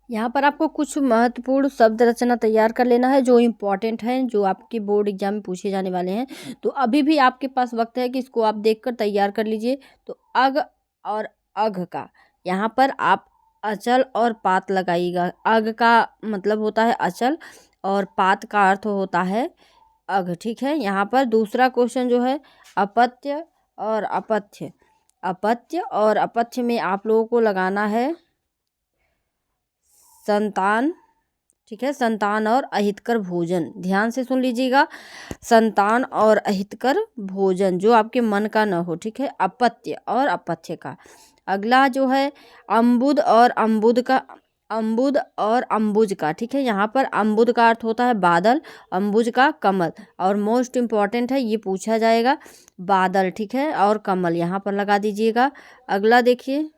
यहाँ पर आपको कुछ महत्वपूर्ण शब्द रचना तैयार कर लेना है जो इम्पोर्टेंट हैं, जो आपके बोर्ड एग्जाम में पूछे जाने वाले हैं। तो अभी भी आपके पास वक्त है कि इसको आप देखकर तैयार कर लीजिए। तो अग और अघ का यहाँ पर आप अचल और पात लगाइएगा। अग का मतलब होता है अचल और पात का अर्थ होता है अघ। ठीक है, यहाँ पर दूसरा क्वेश्चन जो है अपत्य और अपथ्य। अपत्य और अपथ्य में आप लोगों को लगाना है संतान। ठीक है, संतान और अहितकर भोजन, ध्यान से सुन लीजिएगा। संतान और अहितकर भोजन जो आपके मन का न हो। ठीक है, अपत्य और अपथ्य का। अगला जो है अम्बुद और अम्बुद का। अम्बुद और अम्बुज का। ठीक है, यहाँ पर अम्बुद का अर्थ होता है बादल, अम्बुज का कमल। और मोस्ट इम्पॉर्टेंट है, ये पूछा जाएगा बादल। ठीक है, और कमल यहाँ पर लगा दीजिएगा। अगला देखिए,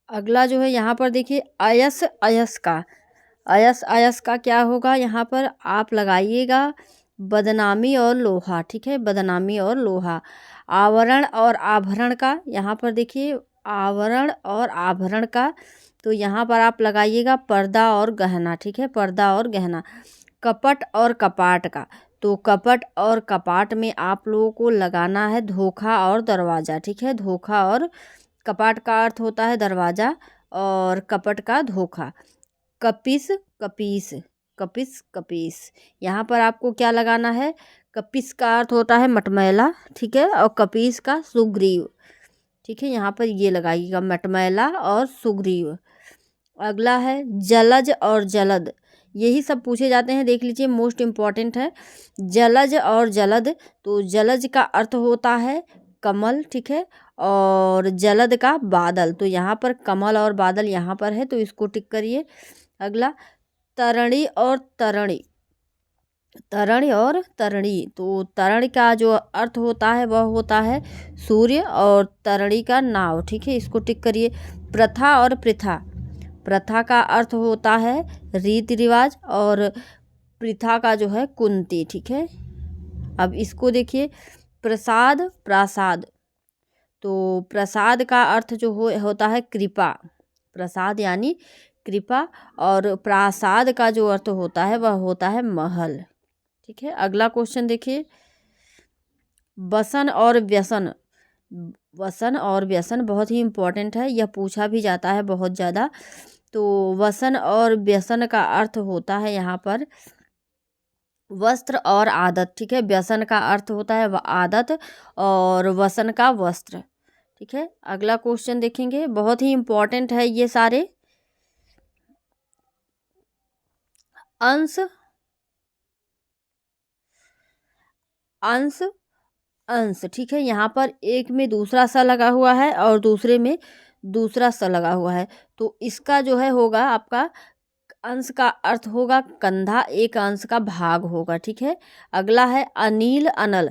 अगला जो है यहाँ पर देखिए अयस अयस का। अयस अयस का क्या होगा, यहाँ पर आप लगाइएगा बदनामी और लोहा। ठीक है, बदनामी और लोहा। आवरण और आभरण का, यहाँ पर देखिए आवरण और आभरण का, तो यहाँ पर आप लगाइएगा पर्दा और गहना। ठीक है, पर्दा और गहना। कपट और कपाट का, तो कपट और कपाट में आप लोगों को लगाना है धोखा और दरवाज़ा। ठीक है, धोखा और कपाट का अर्थ होता है दरवाज़ा और कपट का धोखा। कपिस कपीस। कपिस कपीस, यहाँ पर आपको क्या लगाना है, कपिस का अर्थ होता है मटमैला। ठीक है, और कपीस का सुग्रीव। ठीक है, यहाँ पर ये लगाइएगा मटमैला और सुग्रीव। अगला है जलज और जलद। यही सब पूछे जाते हैं, देख लीजिए, मोस्ट इम्पॉर्टेंट है। जलज और जलद, तो जलज का अर्थ होता है कमल। ठीक है, और जलद का बादल, तो यहाँ पर कमल और बादल यहाँ पर है, तो इसको टिक करिए। अगला तरणी और तरणी। तरण और तरणी, तो तरण का जो अर्थ होता है वह होता है सूर्य और तरणी का नाव। ठीक है, इसको टिक करिए। प्रथा और प्रथा। प्रथा का अर्थ होता है रीति रिवाज और प्रथा का जो है कुंती। ठीक है, अब इसको देखिए प्रसाद प्रासाद, तो प्रसाद का अर्थ जो होता है कृपा। प्रसाद यानी कृपा, और प्रासाद का जो अर्थ होता है वह होता है महल। ठीक है, अगला क्वेश्चन देखिए वसन और व्यसन। वसन और व्यसन बहुत ही इम्पोर्टेंट है, यह पूछा भी जाता है बहुत ज़्यादा। तो वसन और व्यसन का अर्थ होता है यहाँ पर वस्त्र और आदत। ठीक है, व्यसन का अर्थ होता है आदत और वसन का वस्त्र। ठीक है, अगला क्वेश्चन देखेंगे, बहुत ही इम्पोर्टेंट है ये सारे। अंश अंश अंश। ठीक है, यहाँ पर एक में दूसरा सा लगा हुआ है और दूसरे में दूसरा सा लगा हुआ है, तो इसका जो है होगा आपका अंश का अर्थ होगा कंधा, एक अंश का भाग होगा। ठीक है, अगला है अनील अनल।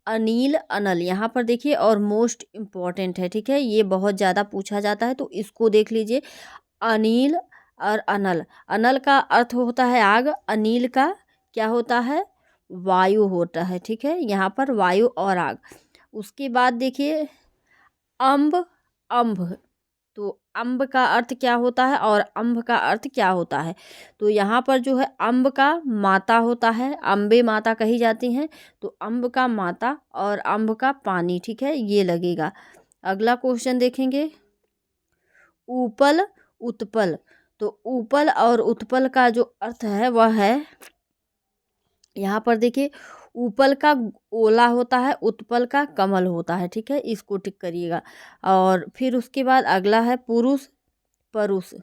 अनील अनल यहाँ पर देखिए, और मोस्ट इम्पॉर्टेंट है। ठीक है, ये बहुत ज़्यादा पूछा जाता है, तो इसको देख लीजिए। अनील और अनल। अनल का अर्थ होता है आग, अनील का क्या होता है, वायु होता है। ठीक है, यहाँ पर वायु और आग। उसके बाद देखिए अम्ब अम्भ, तो अम्ब का अर्थ क्या होता है और अम्भ का अर्थ क्या होता है, तो यहाँ पर जो है अम्ब का माता होता है, अम्बे माता कही जाती हैं, तो अम्ब का माता और अम्ब का पानी। ठीक है, ये लगेगा। अगला क्वेश्चन देखेंगे उपल उत्पल, तो उपल और उत्पल का जो अर्थ है वह है, यहाँ पर देखिए उपल का ओला होता है, उत्पल का कमल होता है। ठीक है, इसको टिक करिएगा। और फिर उसके बाद अगला है पुरुष परुष।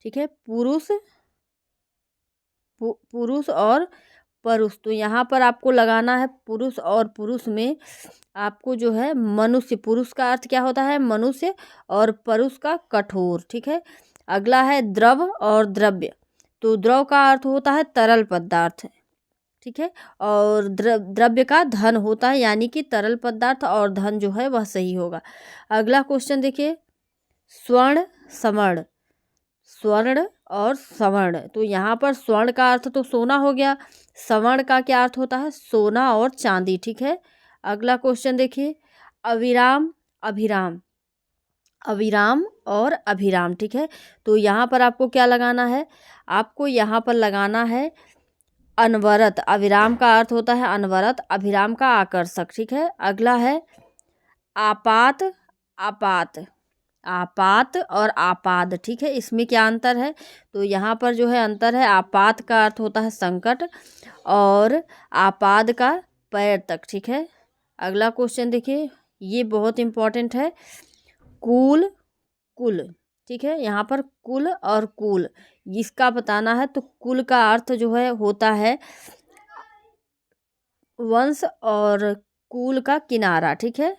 ठीक है, पुरुष और परुष, तो यहाँ पर आपको लगाना है पुरुष, और पुरुष में आपको जो है मनुष्य, पुरुष का अर्थ क्या होता है मनुष्य, और परुष का कठोर। ठीक है, अगला है द्रव और द्रव्य, तो द्रव का अर्थ होता है तरल पदार्थ। ठीक है, और द्रव्य का धन होता है, यानी कि तरल पदार्थ, और धन जो है वह सही होगा। अगला क्वेश्चन देखिए स्वर्ण स्वर्ण। स्वर्ण और स्वर्ण, तो यहाँ पर स्वर्ण का अर्थ तो सोना हो गया, स्वर्ण का क्या अर्थ होता है सोना और चांदी। ठीक है, अगला क्वेश्चन देखिए अविराम अभिराम, अविराम और अभिराम, ठीक है। तो यहाँ पर आपको क्या लगाना है, आपको यहाँ पर लगाना है अनवरत। अविराम का अर्थ होता है अनवरत, अभिराम का आकर्षक, ठीक है। अगला है आपात, आपात, आपात और आपाद, ठीक है। इसमें क्या अंतर है, तो यहाँ पर जो है अंतर है, आपात का अर्थ होता है संकट और आपाद का पैर तक, ठीक है। अगला क्वेश्चन देखिए, ये बहुत इंपॉर्टेंट है, कुल, कुल, ठीक है। यहाँ पर कुल और कुल इसका बताना है। तो कुल का अर्थ जो है होता है वंश और कुल का किनारा, ठीक है।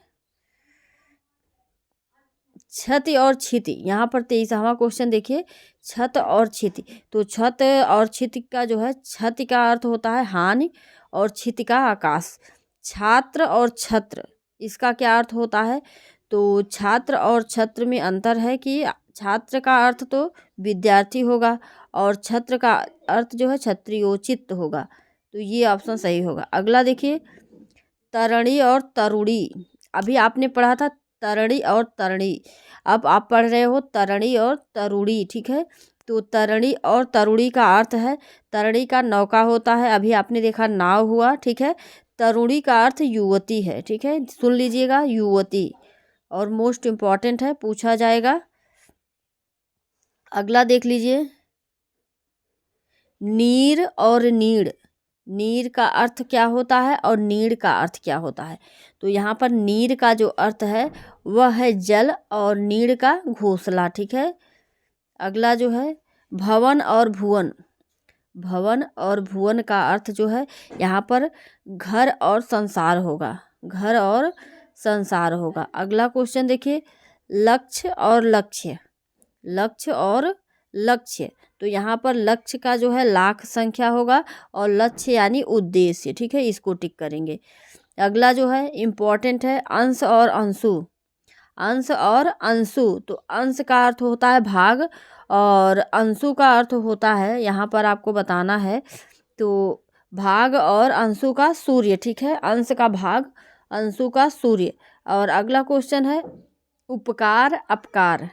क्षति और क्षिति, यहाँ पर 23वां क्वेश्चन देखिए, छत और क्षिति। तो छत और क्षिति का जो है, क्षति का अर्थ होता है हानि और क्षिति का आकाश। छात्र और छत्र, इसका क्या अर्थ होता है, तो छात्र और छत्र में अंतर है कि छात्र का अर्थ तो विद्यार्थी होगा और छत्र का अर्थ जो है क्षत्रियोचित होगा। तो ये ऑप्शन सही होगा। अगला देखिए, तरणी और तरुणी, अभी आपने पढ़ा था तरणी और तरणी, अब आप पढ़ रहे हो तरणी और तरुणी, ठीक है। तो तरणी और तरुणी का अर्थ है, तरणी का नौका होता है, अभी आपने देखा नाव हुआ, ठीक है। तरुणी का अर्थ युवती है, ठीक है, सुन लीजिएगा, युवती, और मोस्ट इम्पॉर्टेंट है, पूछा जाएगा। अगला देख लीजिए, नीर और नीड़, नीर का अर्थ क्या होता है और नीड़ का अर्थ क्या होता है। तो यहाँ पर नीर का जो अर्थ है वह है जल और नीड़ का घोंसला, ठीक है। अगला जो है भवन और भुवन, भवन और भुवन का अर्थ जो है यहाँ पर घर और संसार होगा, घर और संसार होगा। अगला क्वेश्चन देखिए, लक्ष्य और लक्ष्य, लक्ष्य और लक्ष्य। तो यहाँ पर लक्ष्य का जो है लाख संख्या होगा और लक्ष्य यानी उद्देश्य, ठीक है, इसको टिक करेंगे। अगला जो है इम्पोर्टेंट है, अंश और अंशु, अंश और अंशु। तो अंश का अर्थ होता है भाग और अंशु का अर्थ होता है, यहाँ पर आपको बताना है, तो भाग और अंशु का सूर्य, ठीक है, अंश का भाग, अंशु का सूर्य। और अगला क्वेश्चन है उपकार अपकार,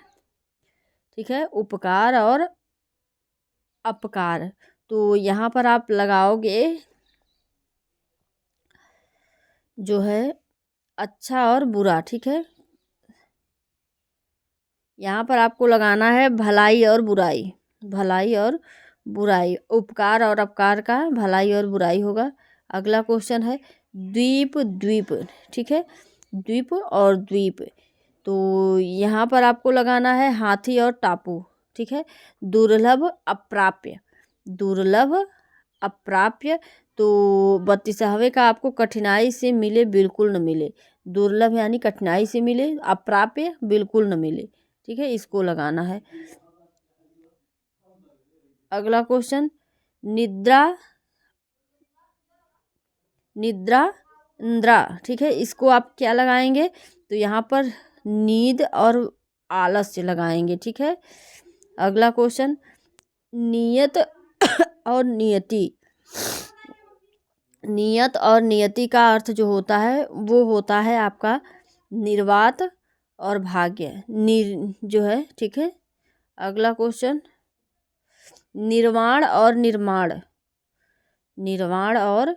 ठीक है, उपकार और अपकार। तो यहाँ पर आप लगाओगे जो है अच्छा और बुरा, ठीक है। यहाँ पर आपको लगाना है भलाई और बुराई, भलाई और बुराई, उपकार और अपकार का भलाई और बुराई होगा। अगला क्वेश्चन है द्वीप, द्वीप, ठीक है, द्वीप और द्वीप। तो यहाँ पर आपको लगाना है हाथी और टापू, ठीक है। दुर्लभ अप्राप्य, दुर्लभ अप्राप्य। तो 32वें का आपको कठिनाई से मिले बिल्कुल न मिले, दुर्लभ यानी कठिनाई से मिले, अप्राप्य बिल्कुल न मिले, ठीक है, इसको लगाना है। अगला क्वेश्चन निद्रा, निद्रा इंद्रा, ठीक है, इसको आप क्या लगाएंगे, तो यहाँ पर नींद और आलस्य लगाएंगे, ठीक है। अगला क्वेश्चन नियत और नियति, नियत और नियति का अर्थ जो होता है वो होता है आपका निर्वात और भाग्य, जो है, ठीक है। अगला क्वेश्चन निर्वाण और निर्माण, निर्वाण और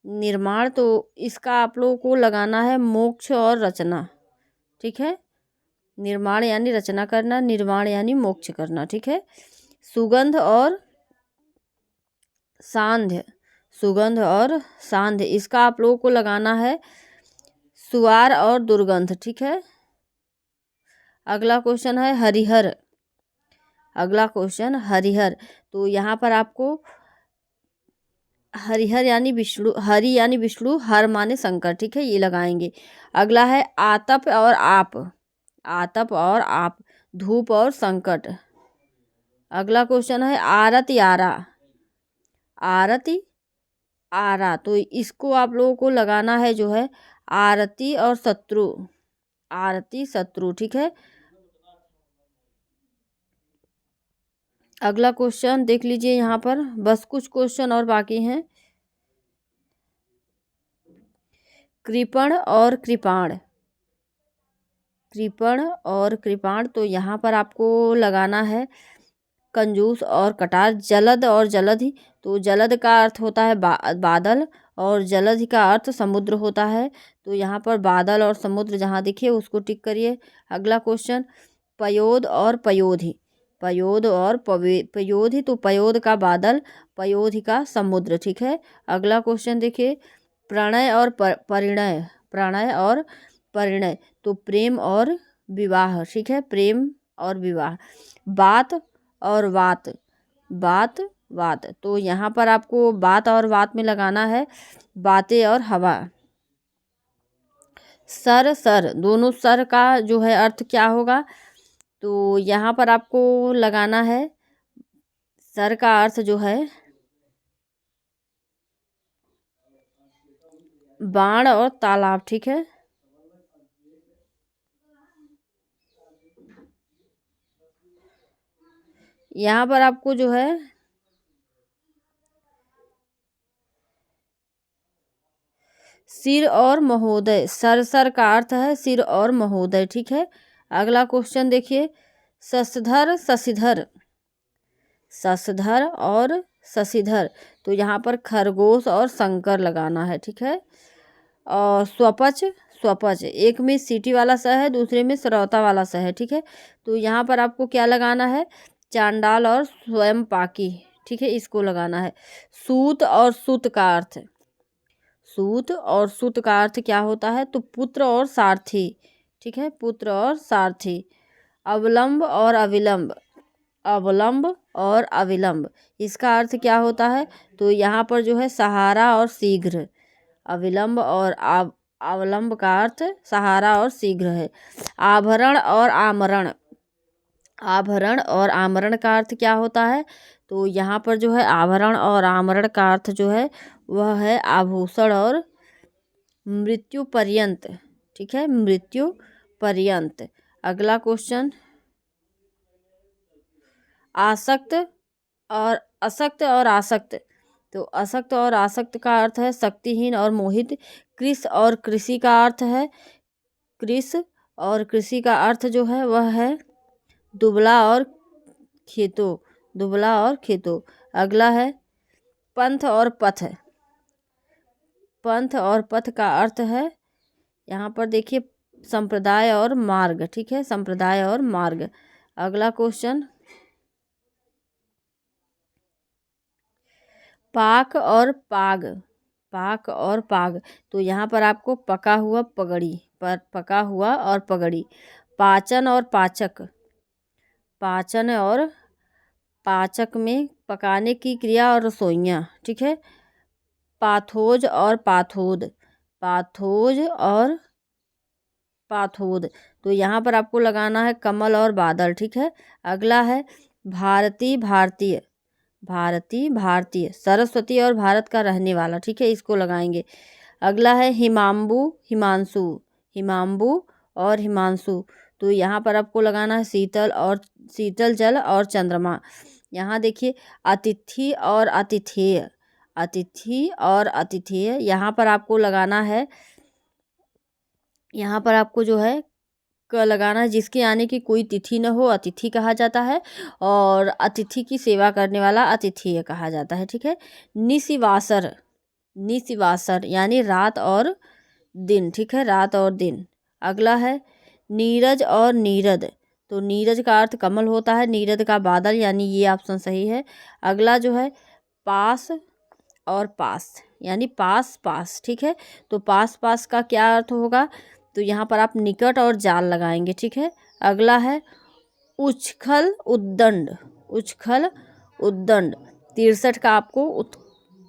निर्माण। तो इसका आप लोगों को लगाना है मोक्ष और रचना, ठीक है, निर्माण यानी रचना करना, निर्माण यानी मोक्ष करना, ठीक है। सुगंध और सांध्य, सुगंध और सांध्य, इसका आप लोगों को लगाना है सुवार और दुर्गंध, ठीक है। अगला क्वेश्चन है हरिहर, अगला क्वेश्चन हरिहर। तो यहाँ पर आपको हरिहर यानी विष्णु, हरि यानी विष्णु, हर माने शंकर, ठीक है, ये लगाएंगे। अगला है आतप और आप, आतप और आप, धूप और संकट। अगला क्वेश्चन है आरती आरा, आरती आरा। तो इसको आप लोगों को लगाना है जो है आरती और शत्रु, आरती शत्रु, ठीक है। अगला क्वेश्चन देख लीजिए, यहाँ पर बस कुछ क्वेश्चन और बाकी हैं। कृपण और कृपाण, कृपण और कृपाण, तो यहाँ पर आपको लगाना है कंजूस और कटार। जलद और जलधि, तो जलद का अर्थ होता है बादल और जलधि का अर्थ समुद्र होता है। तो यहाँ पर बादल और समुद्र जहाँ दिखे उसको टिक करिए। अगला क्वेश्चन, पयोद और पयोधि। पयोद और पयोधि, तो पयोद का बादल, पयोधि का समुद्र, ठीक है। अगला क्वेश्चन देखिए, प्रणय और परिणय। प्रणय और परिणय, तो प्रेम और विवाह, ठीक है, प्रेम और विवाह। बात और वात। बात वात, तो यहाँ पर आपको बात और वात में लगाना है बातें और हवा। सर सर, दोनों सर का जो है अर्थ क्या होगा, तो यहाँ पर आपको लगाना है सर का अर्थ जो है बाण और तालाब, ठीक है। यहाँ पर आपको जो है सिर और महोदय। सर सर का अर्थ है सिर और महोदय, ठीक है। अगला क्वेश्चन देखिए, शशधर शशिधर। शशधर और शशिधर, तो यहाँ पर खरगोश और शंकर लगाना है, ठीक है। और स्वपच स्वपच, एक में सीटी वाला स है, दूसरे में सरौता वाला स है, ठीक है। तो यहाँ पर आपको क्या लगाना है, चांडाल और स्वयं पाकी, ठीक है, इसको लगाना है। सूत और सुत का अर्थ, सूत और सुत का अर्थ क्या होता है, तो पुत्र और सारथी, ठीक है, पुत्र और सारथी। अवलंब और अविलंब। अवलंब और अविलंब, इसका अर्थ क्या होता है, तो यहाँ पर जो है सहारा और शीघ्र। अविलंब और अवलंब का अर्थ सहारा और शीघ्र है। आभरण और आमरण। आभरण और आमरण का अर्थ क्या होता है, तो यहाँ पर जो है आभरण और आमरण का अर्थ जो है वह है आभूषण और मृत्यु पर्यंत, ठीक है, मृत्यु पर्यंत। अगला क्वेश्चन, आसक्त और असक्त और आसक्त, तो असक्त और आसक्त का अर्थ है शक्तिहीन और मोहित। कृष और कृषि का अर्थ है, कृष और कृषि का अर्थ जो है वह है दुबला और खेतों, दुबला और खेतों। अगला है पंथ और पथ। पंथ और पथ का अर्थ है, यहाँ पर देखिए संप्रदाय और मार्ग, ठीक है, संप्रदाय और मार्ग। अगला क्वेश्चन, पाक और पाग। पाक और पाग, तो यहाँ पर आपको पका हुआ पगड़ी, पर पका हुआ और पगड़ी। पाचन और पाचक। पाचन और पाचक में पकाने की क्रिया और रसोइयाँ, ठीक है। पाथोज और पाथोद। पाथोज और पाथोद, तो यहाँ पर आपको लगाना है कमल और बादल, ठीक है। अगला है भारती भारतीय। भारती भारतीय, सरस्वती और भारत का रहने वाला, ठीक है, इसको लगाएंगे। अगला है हिमांबु हिमांशु। हिमांबु और हिमांशु, तो यहाँ पर आपको लगाना है शीतल और शीतल जल और चंद्रमा। यहाँ देखिए अतिथि और अतिथेय। अतिथि और अतिथेय, यहाँ पर आपको लगाना है, यहाँ पर आपको जो है क लगाना है, जिसके आने की कोई तिथि न हो अतिथि कहा जाता है, और अतिथि की सेवा करने वाला अतिथेय कहा जाता है, ठीक है। निशिवासर। निशिवासर यानी रात और दिन, ठीक है, रात और दिन। अगला है नीरज और नीरद, तो नीरज का अर्थ कमल होता है, नीरद का बादल, यानी ये ऑप्शन सही है। अगला जो है पास और पास, यानी पास पास, ठीक है। तो पास पास का क्या अर्थ होगा, तो यहाँ पर आप निकट और जाल लगाएंगे, ठीक है। अगला है उच्छल उद्दंड। उच्छल उद्दंड, 63 का आपको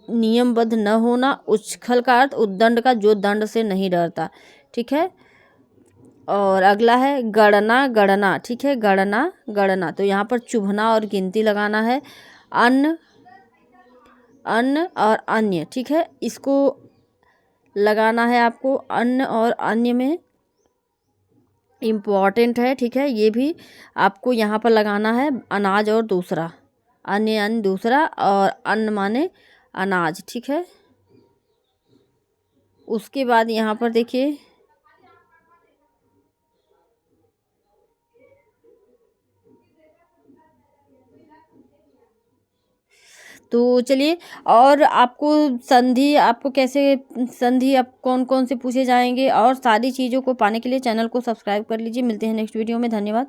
नियमबद्ध न होना। उच्छल का अर्थ उद्दंड का, जो दंड से नहीं डरता, ठीक है। और अगला है गणना गणना, ठीक है, गणना गणना, तो यहाँ पर चुभना और गिनती लगाना है। अन्न अन्न और अन्य, ठीक है, इसको लगाना है आपको। अन्न और अन्य में इम्पॉर्टेंट है, ठीक है, ये भी आपको यहाँ पर लगाना है। अनाज और दूसरा, अन्य अन्य दूसरा, और अन्न माने अनाज, ठीक है। उसके बाद यहाँ पर देखिए तो चलिए, और आपको संधि, आपको कैसे संधि, आप कौन कौन से पूछे जाएंगे और सारी चीज़ों को पाने के लिए चैनल को सब्सक्राइब कर लीजिए। मिलते हैं नेक्स्ट वीडियो में। धन्यवाद।